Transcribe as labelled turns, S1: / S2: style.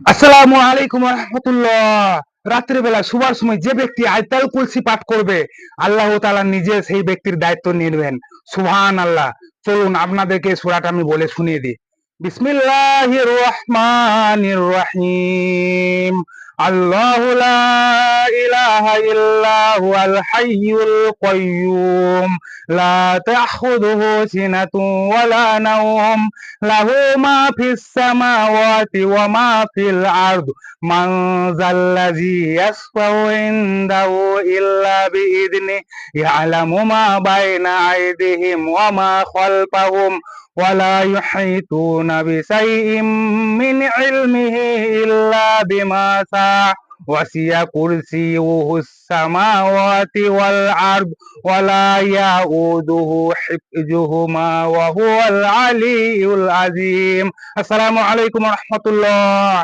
S1: আসসালামু আলাইকুম রহমতুল্লাহ। রাত্রিবেলা শুবার সময় যে ব্যক্তি আয়াতুল কুরসি পাঠ করবে, আল্লাহ তাআলা নিজে সেই ব্যক্তির দায়িত্ব নেবেন। সুবহানাল্লাহ। চলুন আপনাদেরকে সূরাটা আমি বলে শুনিয়ে দিই। বিসমিল্লাহির রহমানির রহিম। আল্লাহু লা ইলাহা ইল্লা হুয়াল হাইয়ুল কাইয়্যুম লা তাখুযুহু সিনাতুন ওয়ালা নাওম লাহু মা ফিস সামাওয়াতি ওয়া মা ফিল আরদ মান যাল্লাযী ইয়াশফাউ ইনদাহু ইল্লা বিইذনিহি ইয়ালামু মা বাইনা আইদিহিম ওয়া মা খালফাহুম ওয়া লা ইউহীতুনা বিশাইইম মিন ইলমিহি ইল্লা বিমা শাআ ওয়াসি'a কুরসিয়ুহুস সামাওয়াতি ওয়াল আরদ ওয়া লা ইয়াউদুহু হিফযুহুমা ওয়া হুয়াল আলিয়্যুল আযীম। আসসালামু আলাইকুম ওয়া রাহমাতুল্লাহ।